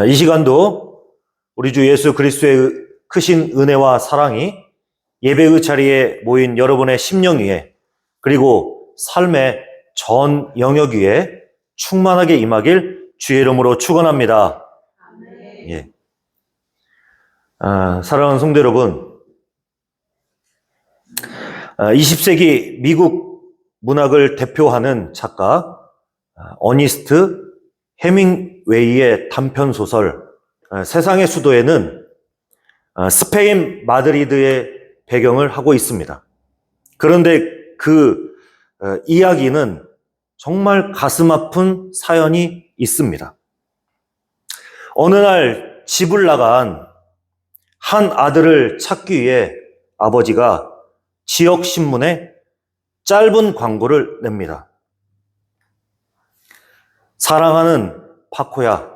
이 시간도 우리 주 예수 그리스도의 크신 은혜와 사랑이 예배의 자리에 모인 여러분의 심령 위에 그리고 삶의 전 영역 위에 충만하게 임하길 주의 이름으로 축원합니다. 예. 사랑하는 성도 여러분, 20세기 미국 문학을 대표하는 작가 어니스트 헤밍웨이의 단편 소설 세상의 수도에는 스페인 마드리드의 배경을 하고 있습니다. 그런데 그 이야기는 정말 가슴 아픈 사연이 있습니다. 어느 날 집을 나간 한 아들을 찾기 위해 아버지가 지역 신문에 짧은 광고를 냅니다. 사랑하는 파코야,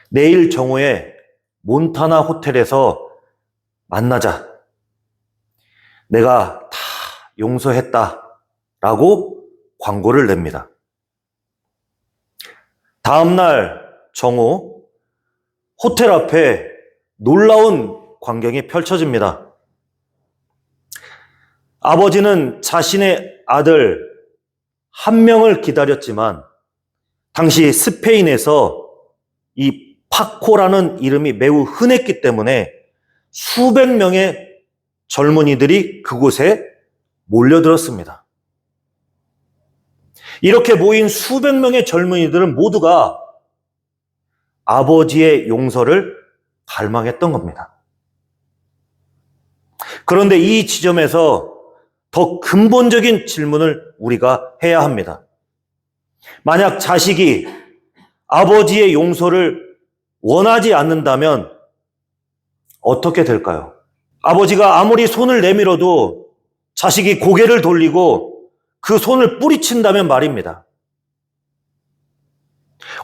내일 정오에 몬타나 호텔에서 만나자. 내가 다 용서했다. 라고 광고를 냅니다. 다음날 정오, 호텔 앞에 놀라운 광경이 펼쳐집니다. 아버지는 자신의 아들 한 명을 기다렸지만 당시 스페인에서 이 파코라는 이름이 매우 흔했기 때문에 수백 명의 젊은이들이 그곳에 몰려들었습니다. 이렇게 모인 수백 명의 젊은이들은 모두가 아버지의 용서를 갈망했던 겁니다. 그런데 이 지점에서 더 근본적인 질문을 우리가 해야 합니다. 만약 자식이 아버지의 용서를 원하지 않는다면 어떻게 될까요? 아버지가 아무리 손을 내밀어도 자식이 고개를 돌리고 그 손을 뿌리친다면 말입니다.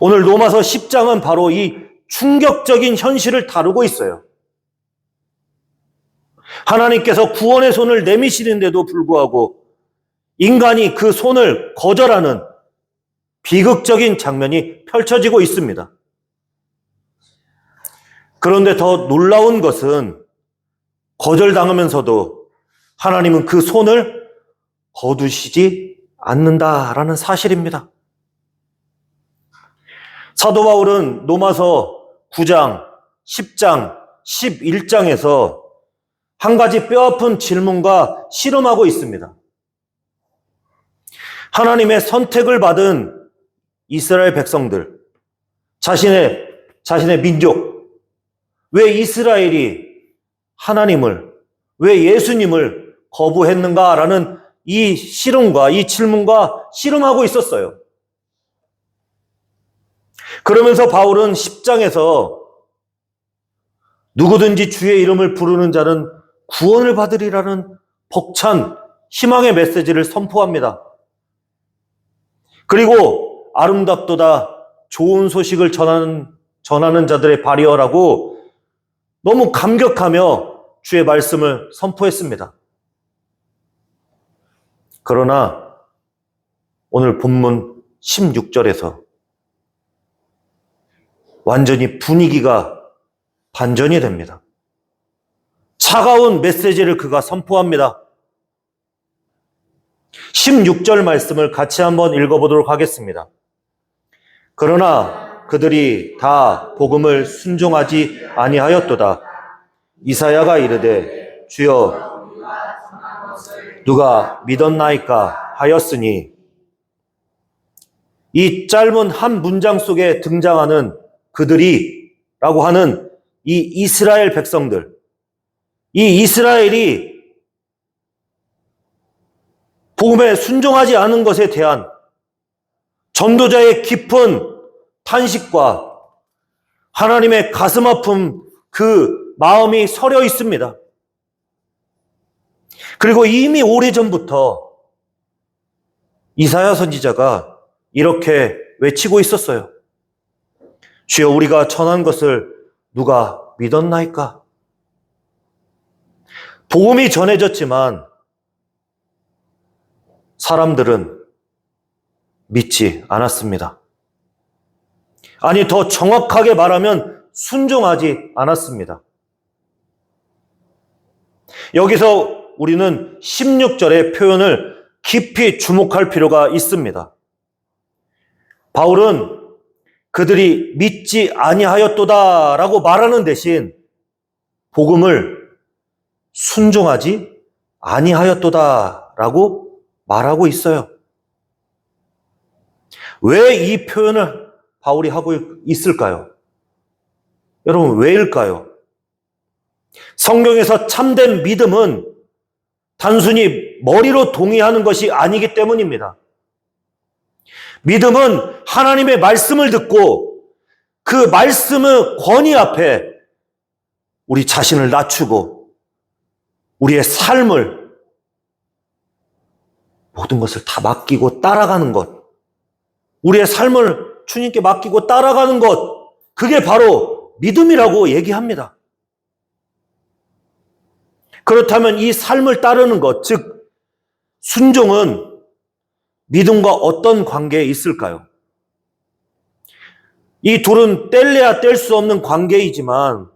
오늘 로마서 10장은 바로 이 충격적인 현실을 다루고 있어요. 하나님께서 구원의 손을 내미시는데도 불구하고 인간이 그 손을 거절하는 비극적인 장면이 펼쳐지고 있습니다. 그런데 더 놀라운 것은 거절당하면서도 하나님은 그 손을 거두시지 않는다라는 사실입니다. 사도 바울은 로마서 9장, 10장, 11장에서 한 가지 뼈아픈 질문과 실험하고 있습니다. 하나님의 선택을 받은 이스라엘 백성들, 자신의 민족, 왜 이스라엘이 하나님을, 왜 예수님을 거부했는가라는 이 실험과 이 질문과 실험하고 있었어요. 그러면서 바울은 10장에서 누구든지 주의 이름을 부르는 자는 구원을 받으리라는 벅찬 희망의 메시지를 선포합니다. 그리고 아름답도다 좋은 소식을 전하는 자들의 발이여라고 너무 감격하며 주의 말씀을 선포했습니다. 그러나 오늘 본문 16절에서 완전히 분위기가 반전이 됩니다. 차가운 메시지를 그가 선포합니다. 16절 말씀을 같이 한번 읽어보도록 하겠습니다. 그러나 그들이 다 복음을 순종하지 아니하였도다. 이사야가 이르되 주여 누가 믿었나이까 하였으니, 이 짧은 한 문장 속에 등장하는 그들이 라고 하는 이 이스라엘 백성들, 이 이스라엘이 복음에 순종하지 않은 것에 대한 전도자의 깊은 탄식과 하나님의 가슴 아픔, 그 마음이 서려 있습니다. 그리고 이미 오래전부터 이사야 선지자가 이렇게 외치고 있었어요. 주여 우리가 전한 것을 누가 믿었나이까? 복음이 전해졌지만 사람들은 믿지 않았습니다. 아니, 더 정확하게 말하면 순종하지 않았습니다. 여기서 우리는 16절의 표현을 깊이 주목할 필요가 있습니다. 바울은 그들이 믿지 아니하였도다라고 말하는 대신 복음을 순종하지 아니하였도다라고 말하고 있어요. 왜 이 표현을 바울이 하고 있을까요? 여러분, 왜일까요? 성경에서 참된 믿음은 단순히 머리로 동의하는 것이 아니기 때문입니다. 믿음은 하나님의 말씀을 듣고 그 말씀의 권위 앞에 우리 자신을 낮추고 우리의 삶을 모든 것을 다 맡기고 따라가는 것, 우리의 삶을 주님께 맡기고 따라가는 것, 그게 바로 믿음이라고 얘기합니다. 그렇다면 이 삶을 따르는 것, 즉 순종은 믿음과 어떤 관계에 있을까요? 이 둘은 뗄래야 뗄 수 없는 관계이지만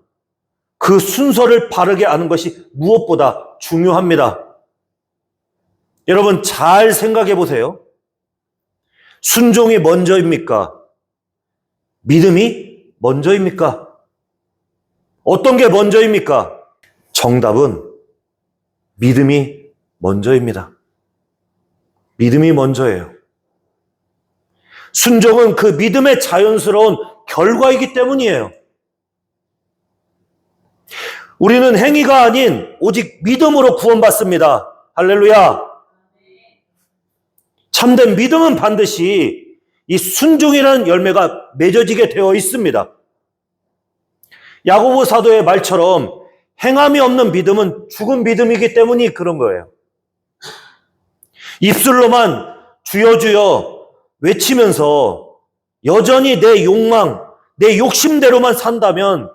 그 순서를 바르게 아는 것이 무엇보다 중요합니다. 여러분, 잘 생각해 보세요. 순종이 먼저입니까? 믿음이 먼저입니까? 어떤 게 먼저입니까? 정답은 믿음이 먼저입니다. 믿음이 먼저예요. 순종은 그 믿음의 자연스러운 결과이기 때문이에요. 우리는 행위가 아닌 오직 믿음으로 구원받습니다. 할렐루야. 참된 믿음은 반드시 이 순종이라는 열매가 맺어지게 되어 있습니다. 야고보 사도의 말처럼 행함이 없는 믿음은 죽은 믿음이기 때문이 그런 거예요. 입술로만 주여 주여 외치면서 여전히 내 욕망, 내 욕심대로만 산다면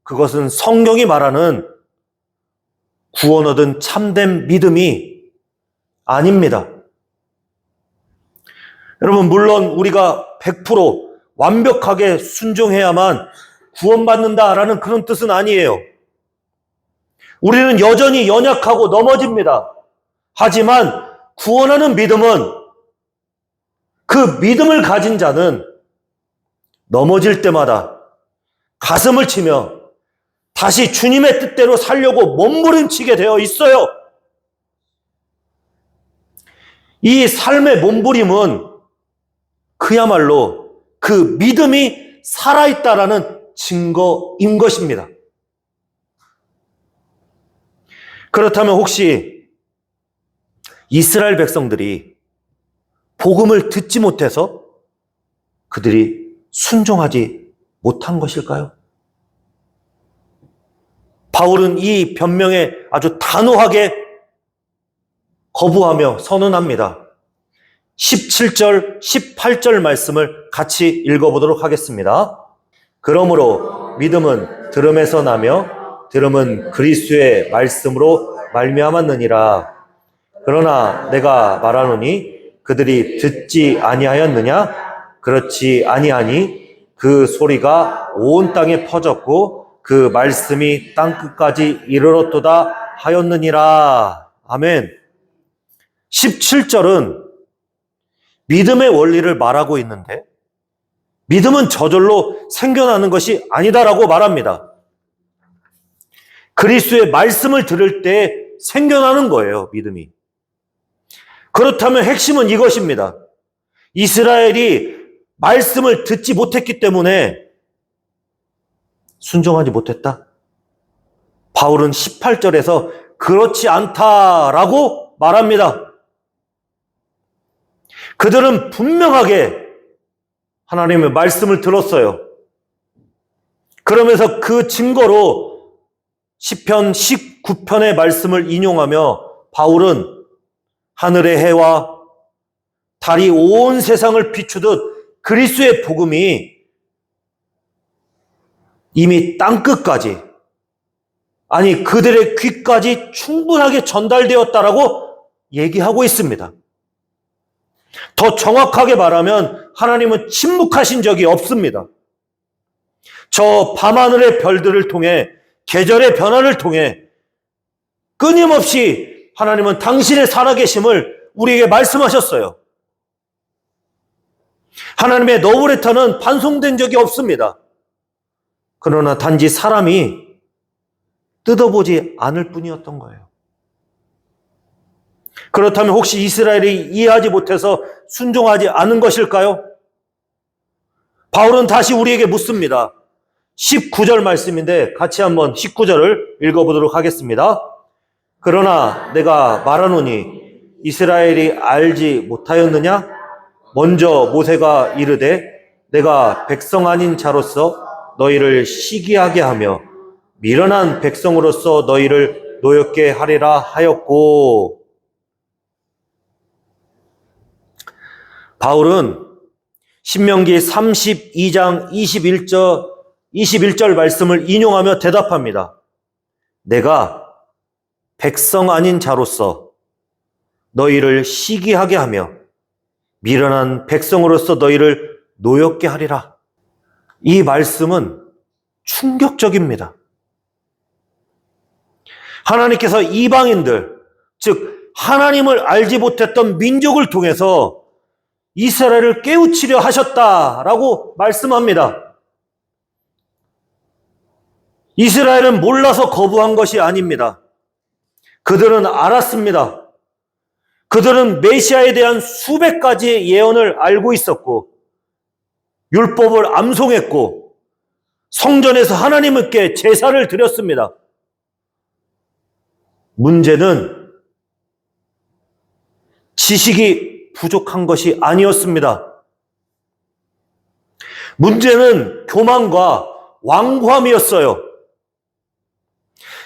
그것은 성경이 말하는 구원 얻은 참된 믿음이 아닙니다. 여러분, 물론 우리가 100% 완벽하게 순종해야만 구원받는다라는 그런 뜻은 아니에요. 우리는 여전히 연약하고 넘어집니다. 하지만 구원하는 믿음은, 그 믿음을 가진 자는 넘어질 때마다 가슴을 치며 다시 주님의 뜻대로 살려고 몸부림치게 되어 있어요. 이 삶의 몸부림은 그야말로 그 믿음이 살아있다라는 증거인 것입니다. 그렇다면 혹시 이스라엘 백성들이 복음을 듣지 못해서 그들이 순종하지 못한 것일까요? 바울은 이 변명에 아주 단호하게 거부하며 선언합니다. 17절, 18절 말씀을 같이 읽어보도록 하겠습니다. 그러므로 믿음은 들음에서 나며 들음은 그리스도의 말씀으로 말미암았느니라. 그러나 내가 말하노니 그들이 듣지 아니하였느냐? 그렇지 아니하니 그 소리가 온 땅에 퍼졌고 그 말씀이 땅끝까지 이르렀도다 하였느니라. 아멘. 17절은 믿음의 원리를 말하고 있는데 믿음은 저절로 생겨나는 것이 아니다라고 말합니다. 그리스도의 말씀을 들을 때 생겨나는 거예요, 믿음이. 그렇다면 핵심은 이것입니다. 이스라엘이 말씀을 듣지 못했기 때문에 순종하지 못했다? 바울은 18절에서 그렇지 않다라고 말합니다. 그들은 분명하게 하나님의 말씀을 들었어요. 그러면서 그 증거로 시편 19편의 말씀을 인용하며 바울은 하늘의 해와 달이 온 세상을 비추듯 그리스도의 복음이 이미 땅끝까지, 아니 그들의 귀까지 충분하게 전달되었다라고 얘기하고 있습니다. 더 정확하게 말하면 하나님은 침묵하신 적이 없습니다. 저 밤하늘의 별들을 통해, 계절의 변화를 통해 끊임없이 하나님은 당신의 살아계심을 우리에게 말씀하셨어요. 하나님의 너브레터는 반송된 적이 없습니다. 그러나 단지 사람이 뜯어보지 않을 뿐이었던 거예요. 그렇다면 혹시 이스라엘이 이해하지 못해서 순종하지 않은 것일까요? 바울은 다시 우리에게 묻습니다. 19절 말씀인데 같이 한번 19절을 읽어보도록 하겠습니다. 그러나 내가 말하노니 이스라엘이 알지 못하였느냐? 먼저 모세가 이르되 내가 백성 아닌 자로서 너희를 시기하게 하며 미련한 백성으로서 너희를 노엽게 하리라 하였고, 바울은 신명기 32장 21절 말씀을 인용하며 대답합니다. 내가 백성 아닌 자로서 너희를 시기하게 하며 미련한 백성으로서 너희를 노엽게 하리라. 이 말씀은 충격적입니다. 하나님께서 이방인들, 즉 하나님을 알지 못했던 민족을 통해서 이스라엘을 깨우치려 하셨다라고 말씀합니다. 이스라엘은 몰라서 거부한 것이 아닙니다. 그들은 알았습니다. 그들은 메시아에 대한 수백 가지의 예언을 알고 있었고 율법을 암송했고 성전에서 하나님께 제사를 드렸습니다. 문제는 지식이 부족한 것이 아니었습니다. 문제는 교만과 완고함이었어요.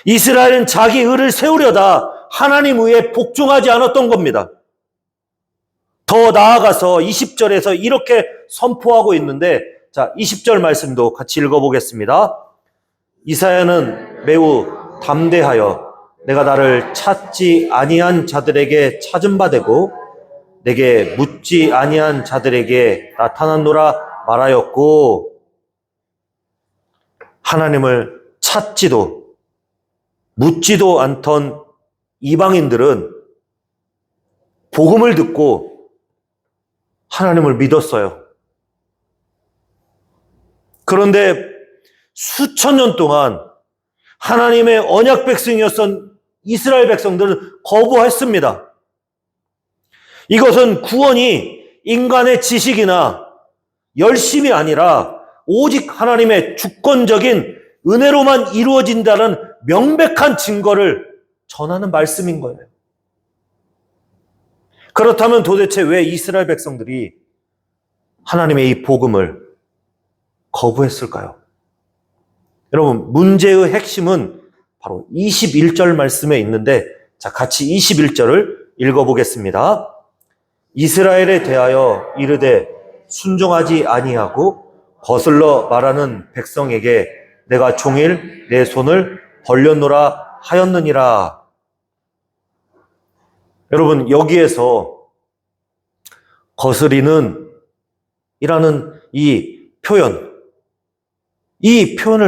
이스라엘은 자기 의를 세우려다 하나님 의에 복종하지 않았던 겁니다. 더 나아가서 20절에서 이렇게 선포하고 있는데, 자, 20절 말씀도 같이 읽어보겠습니다. 이사야는 매우 담대하여 내가 나를 찾지 아니한 자들에게 찾은 바 되고 내게 묻지 아니한 자들에게 나타났노라 말하였고, 하나님을 찾지도 묻지도 않던 이방인들은 복음을 듣고 하나님을 믿었어요. 그런데 수천 년 동안 하나님의 언약 백성이었던 이스라엘 백성들은 거부했습니다. 이것은 구원이 인간의 지식이나 열심이 아니라 오직 하나님의 주권적인 은혜로만 이루어진다는 명백한 증거를 전하는 말씀인 거예요. 그렇다면 도대체 왜 이스라엘 백성들이 하나님의 이 복음을 거부했을까요? 여러분, 문제의 핵심은 바로 21절 말씀에 있는데, 자, 같이 21절을 읽어보겠습니다. 이스라엘에 대하여 이르되 순종하지 아니하고 거슬러 말하는 백성에게 내가 종일 내 손을 벌렸노라 하였느니라. 여러분, 여기에서 거스리는 이라는 이 표현을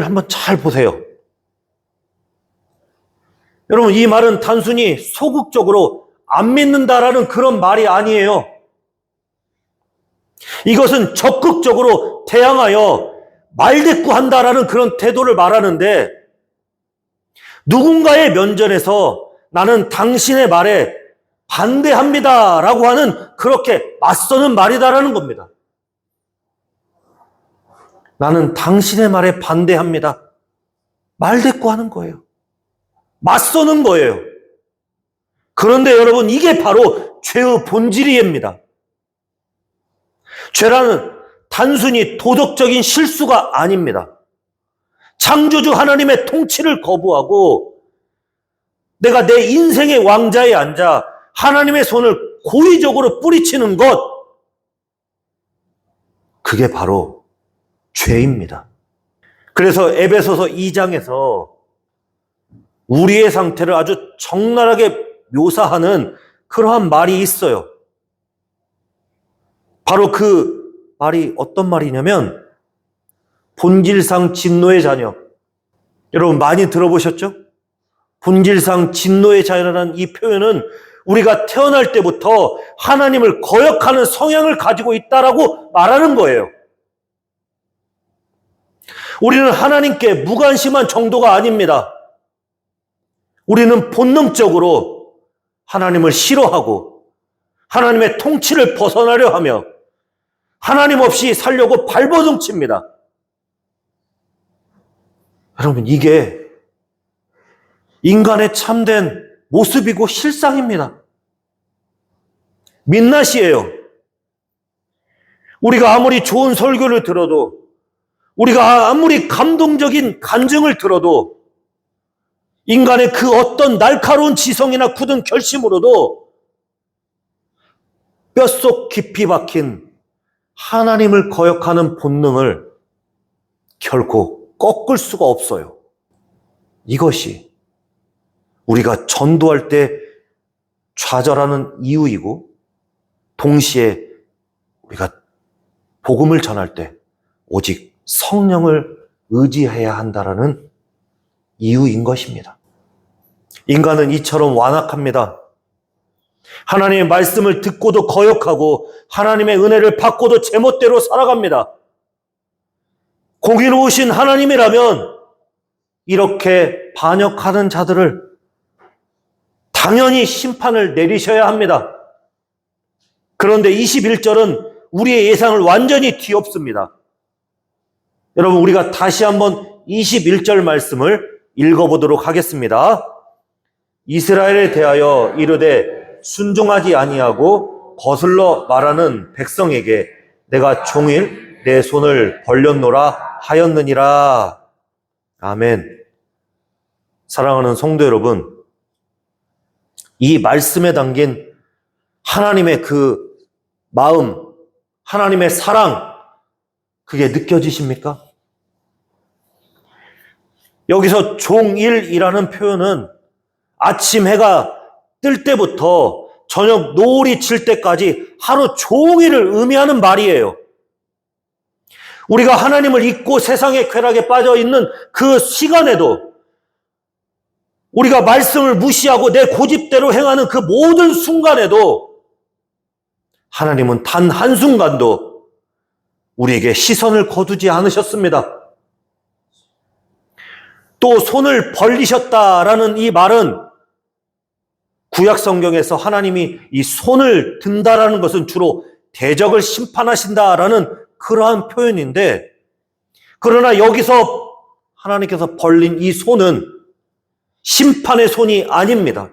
한번 잘 보세요. 여러분, 이 말은 단순히 소극적으로 안 믿는다라는 그런 말이 아니에요. 이것은 적극적으로 대항하여 말대꾸한다라는 그런 태도를 말하는데, 누군가의 면전에서 나는 당신의 말에 반대합니다라고 하는 그렇게 맞서는 말이다라는 겁니다. 나는 당신의 말에 반대합니다. 말대꾸하는 거예요. 맞서는 거예요. 그런데 여러분, 이게 바로 죄의 본질입니다. 죄라는 단순히 도덕적인 실수가 아닙니다. 창조주 하나님의 통치를 거부하고 내가 내 인생의 왕자에 앉아 하나님의 손을 고의적으로 뿌리치는 것, 그게 바로 죄입니다. 그래서 에베소서 2장에서 우리의 상태를 아주 적나라하게 묘사하는 그러한 말이 있어요. 바로 그 말이 어떤 말이냐면, 본질상 진노의 자녀. 여러분 많이 들어보셨죠? 본질상 진노의 자녀라는 이 표현은 우리가 태어날 때부터 하나님을 거역하는 성향을 가지고 있다라고 말하는 거예요. 우리는 하나님께 무관심한 정도가 아닙니다. 우리는 본능적으로 하나님을 싫어하고 하나님의 통치를 벗어나려 하며 하나님 없이 살려고 발버둥칩니다. 여러분, 이게 인간의 참된 모습이고 실상입니다. 민낯이에요. 우리가 아무리 좋은 설교를 들어도, 우리가 아무리 감동적인 간증을 들어도, 인간의 그 어떤 날카로운 지성이나 굳은 결심으로도 뼛속 깊이 박힌 하나님을 거역하는 본능을 결코 꺾을 수가 없어요. 이것이 우리가 전도할 때 좌절하는 이유이고, 동시에 우리가 복음을 전할 때 오직 성령을 의지해야 한다라는 이유인 것입니다. 인간은 이처럼 완악합니다. 하나님의 말씀을 듣고도 거역하고 하나님의 은혜를 받고도 제멋대로 살아갑니다. 공의로우신 하나님이라면 이렇게 반역하는 자들을 당연히 심판을 내리셔야 합니다. 그런데 21절은 우리의 예상을 완전히 뒤엎습니다. 여러분, 우리가 다시 한번 21절 말씀을 읽어보도록 하겠습니다. 이스라엘에 대하여 이르되 순종하지 아니하고 거슬러 말하는 백성에게 내가 종일 내 손을 벌렸노라 하였느니라. 아멘. 사랑하는 성도 여러분, 이 말씀에 담긴 하나님의 그 마음, 하나님의 사랑, 그게 느껴지십니까? 여기서 종일이라는 표현은 아침 해가 뜰 때부터 저녁 노을이 질 때까지 하루 종일을 의미하는 말이에요. 우리가 하나님을 잊고 세상의 쾌락에 빠져 있는 그 시간에도, 우리가 말씀을 무시하고 내 고집대로 행하는 그 모든 순간에도 하나님은 단 한순간도 우리에게 시선을 거두지 않으셨습니다. 또 손을 벌리셨다라는 이 말은 구약 성경에서 하나님이 이 손을 든다라는 것은 주로 대적을 심판하신다라는 그러한 표현인데, 그러나 여기서 하나님께서 벌린 이 손은 심판의 손이 아닙니다.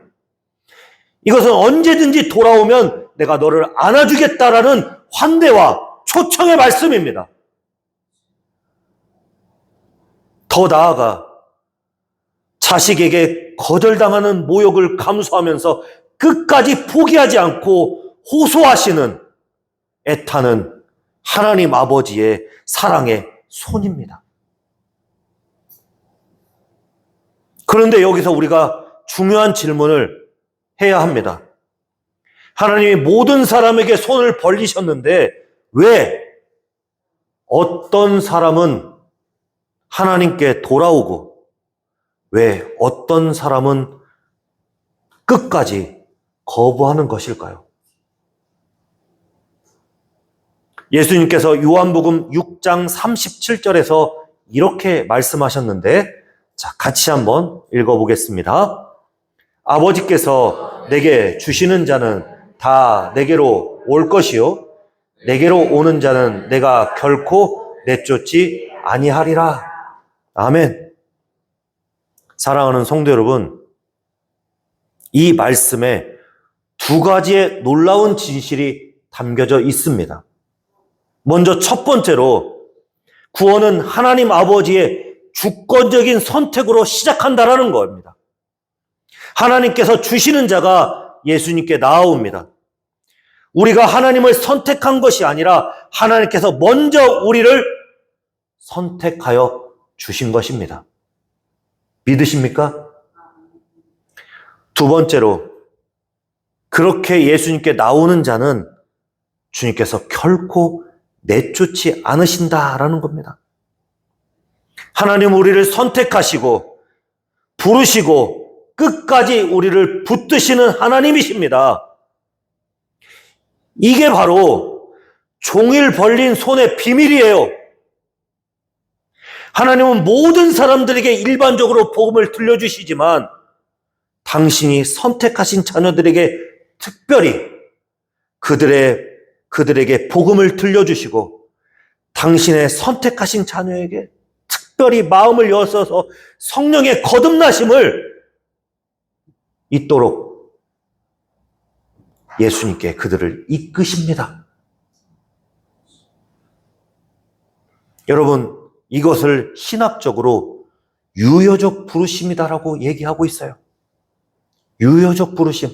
이것은 언제든지 돌아오면 내가 너를 안아주겠다라는 환대와 초청의 말씀입니다. 더 나아가 자식에게 거절당하는 모욕을 감수하면서 끝까지 포기하지 않고 호소하시는 애타는 하나님 아버지의 사랑의 손입니다. 그런데 여기서 우리가 중요한 질문을 해야 합니다. 하나님이 모든 사람에게 손을 벌리셨는데 왜 어떤 사람은 하나님께 돌아오고 왜 어떤 사람은 끝까지 거부하는 것일까요? 예수님께서 요한복음 6장 37절에서 이렇게 말씀하셨는데, 자, 같이 한번 읽어보겠습니다. 아버지께서 내게 주시는 자는 다 내게로 올 것이요 내게로 오는 자는 내가 결코 내쫓지 아니하리라. 아멘. 사랑하는 성도 여러분, 이 말씀에 두 가지의 놀라운 진실이 담겨져 있습니다. 먼저 첫 번째로, 구원은 하나님 아버지의 주권적인 선택으로 시작한다라는 겁니다. 하나님께서 주시는 자가 예수님께 나아옵니다. 우리가 하나님을 선택한 것이 아니라 하나님께서 먼저 우리를 선택하여 주신 것입니다. 믿으십니까? 두 번째로, 그렇게 예수님께 나오는 자는 주님께서 결코 내쫓지 않으신다라는 겁니다. 하나님 우리를 선택하시고 부르시고 끝까지 우리를 붙드시는 하나님이십니다. 이게 바로 종일 벌린 손의 비밀이에요. 하나님은 모든 사람들에게 일반적으로 복음을 들려주시지만 당신이 선택하신 자녀들에게 특별히 그들에게 복음을 들려주시고 당신의 선택하신 자녀에게 특별히 마음을 여셔서 성령의 거듭나심을 있도록 예수님께 그들을 이끄십니다. 여러분, 이것을 신학적으로 유효적 부르심이다라고 얘기하고 있어요. 유효적 부르심.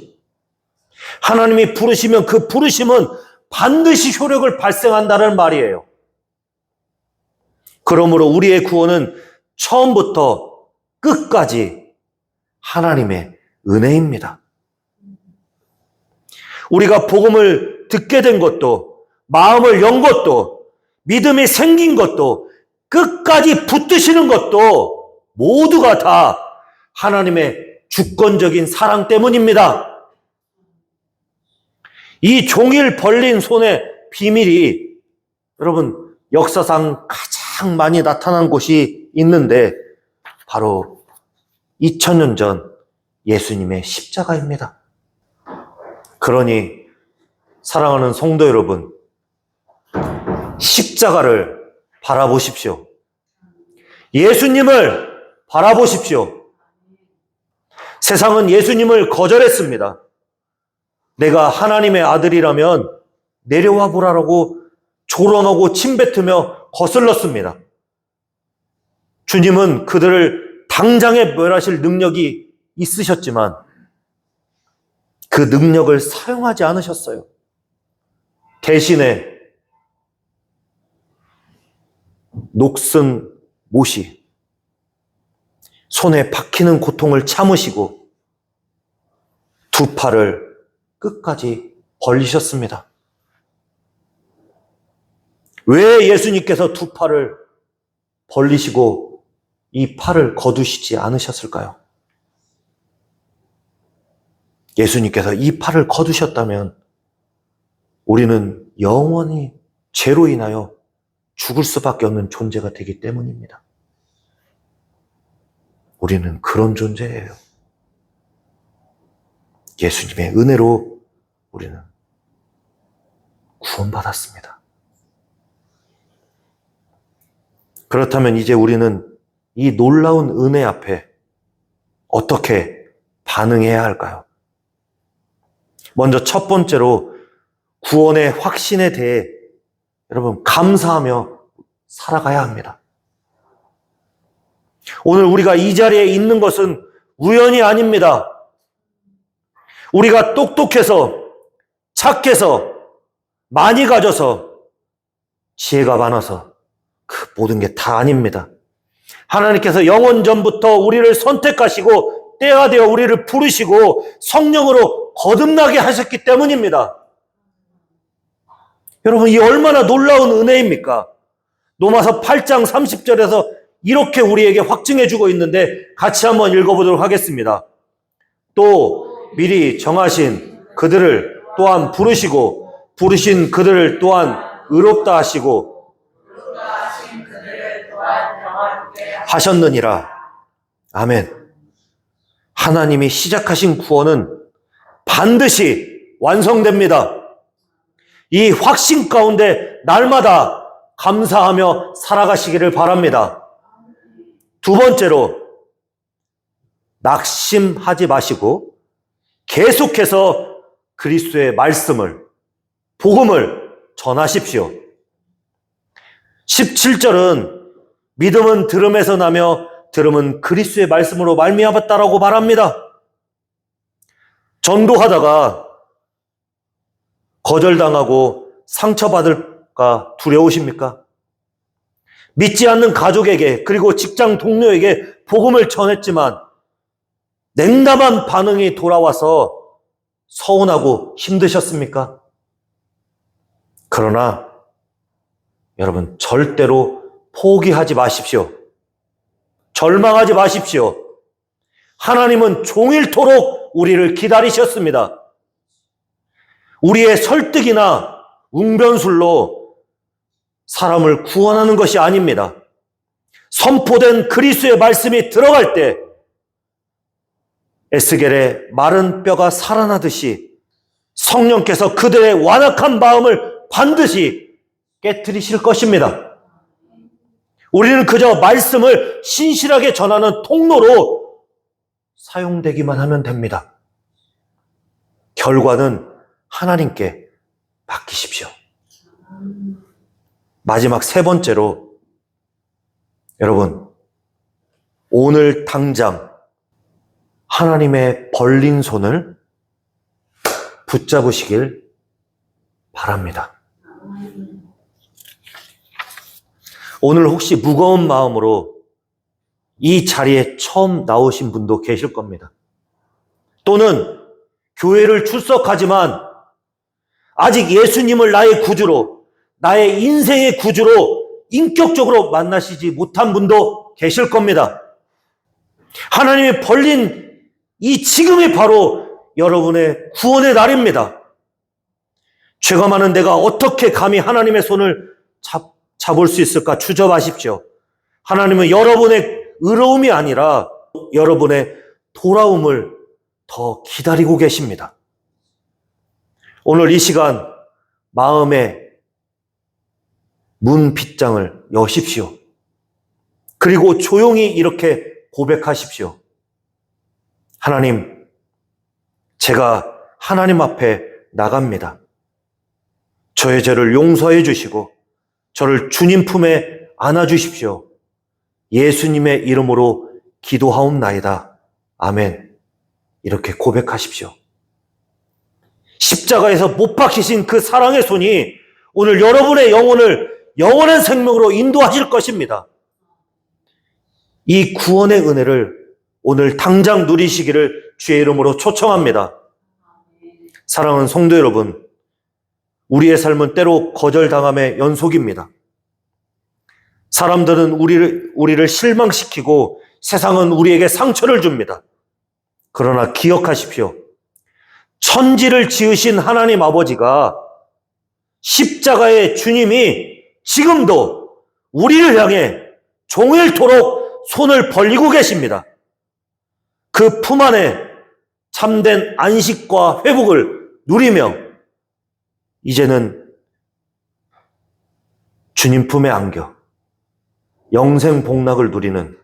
하나님이 부르시면 그 부르심은 반드시 효력을 발생한다는 말이에요. 그러므로 우리의 구원은 처음부터 끝까지 하나님의 은혜입니다. 우리가 복음을 듣게 된 것도, 마음을 연 것도, 믿음이 생긴 것도, 끝까지 붙드시는 것도 모두가 다 하나님의 주권적인 사랑 때문입니다. 이 종일 벌린 손의 비밀이 여러분 역사상 가장 많이 나타난 곳이 있는데 바로 2000년 전 예수님의 십자가입니다. 그러니 사랑하는 성도 여러분, 십자가를 바라보십시오. 예수님을 바라보십시오. 세상은 예수님을 거절했습니다. 내가 하나님의 아들이라면 내려와 보라라고 조롱하고 침뱉으며 거슬렀습니다. 주님은 그들을 당장에 멸하실 능력이 있으셨지만 그 능력을 사용하지 않으셨어요. 대신에 녹슨 못이 손에 박히는 고통을 참으시고 두 팔을 끝까지 벌리셨습니다. 왜 예수님께서 두 팔을 벌리시고 이 팔을 거두시지 않으셨을까요? 예수님께서 이 팔을 거두셨다면 우리는 영원히 죄로 인하여 죽을 수밖에 없는 존재가 되기 때문입니다. 우리는 그런 존재예요. 예수님의 은혜로 우리는 구원받았습니다. 그렇다면 이제 우리는 이 놀라운 은혜 앞에 어떻게 반응해야 할까요? 먼저 첫 번째로 구원의 확신에 대해 여러분 감사하며 살아가야 합니다. 오늘 우리가 이 자리에 있는 것은 우연이 아닙니다. 우리가 똑똑해서 착해서 많이 가져서 지혜가 많아서 그 모든 게 다 아닙니다. 하나님께서 영원 전부터 우리를 선택하시고 때가 되어 우리를 부르시고 성령으로 거듭나게 하셨기 때문입니다. 여러분, 이 얼마나 놀라운 은혜입니까? 로마서 8장 30절에서 이렇게 우리에게 확증해주고 있는데 같이 한번 읽어보도록 하겠습니다. 또 미리 정하신 그들을 또한 부르시고 부르신 그들을 또한 의롭다 하시고 하셨느니라. 아멘. 하나님이 시작하신 구원은 반드시 완성됩니다. 이 확신 가운데 날마다 감사하며 살아가시기를 바랍니다. 두 번째로 낙심하지 마시고 계속해서 그리스도의 말씀을, 복음을 전하십시오. 17절은 믿음은 들음에서 나며 들음은 그리스도의 말씀으로 말미암았다라고 말합니다. 전도하다가 거절당하고 상처받을까 두려우십니까? 믿지 않는 가족에게 그리고 직장 동료에게 복음을 전했지만 냉담한 반응이 돌아와서 서운하고 힘드셨습니까? 그러나 여러분 절대로 포기하지 마십시오. 절망하지 마십시오. 하나님은 종일토록 우리를 기다리셨습니다. 우리의 설득이나 웅변술로 사람을 구원하는 것이 아닙니다. 선포된 그리스도의 말씀이 들어갈 때 에스겔의 마른 뼈가 살아나듯이 성령께서 그들의 완악한 마음을 반드시 깨트리실 것입니다. 우리는 그저 말씀을 신실하게 전하는 통로로 사용되기만 하면 됩니다. 결과는 하나님께 맡기십시오. 마지막 세 번째로, 여러분, 오늘 당장 하나님의 벌린 손을 붙잡으시길 바랍니다. 오늘 혹시 무거운 마음으로 이 자리에 처음 나오신 분도 계실 겁니다. 또는 교회를 출석하지만 아직 예수님을 나의 구주로, 나의 인생의 구주로 인격적으로 만나시지 못한 분도 계실 겁니다. 하나님이 벌린 이 지금이 바로 여러분의 구원의 날입니다. 죄가 많은 내가 어떻게 감히 하나님의 손을 잡을 수 있을까 주저하십시오. 하나님은 여러분의 의로움이 아니라 여러분의 돌아옴을 더 기다리고 계십니다. 오늘 이 시간 마음의 문 빗장을 여십시오. 그리고 조용히 이렇게 고백하십시오. 하나님, 제가 하나님 앞에 나갑니다. 저의 죄를 용서해 주시고 저를 주님 품에 안아주십시오. 예수님의 이름으로 기도하옵나이다. 아멘. 이렇게 고백하십시오. 십자가에서 못 박히신 그 사랑의 손이 오늘 여러분의 영혼을 영원한 생명으로 인도하실 것입니다. 이 구원의 은혜를 오늘 당장 누리시기를 주의 이름으로 초청합니다. 사랑하는 성도 여러분, 우리의 삶은 때로 거절당함의 연속입니다. 사람들은 우리를 실망시키고 세상은 우리에게 상처를 줍니다. 그러나 기억하십시오. 천지를 지으신 하나님 아버지가 십자가의 주님이 지금도 우리를 향해 종일토록 손을 벌리고 계십니다. 그 품 안에 참된 안식과 회복을 누리며 이제는 주님 품에 안겨 영생 복락을 누리는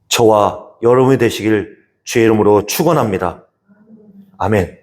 저와 여러분이 되시길 주의 이름으로 축원합니다. 아멘.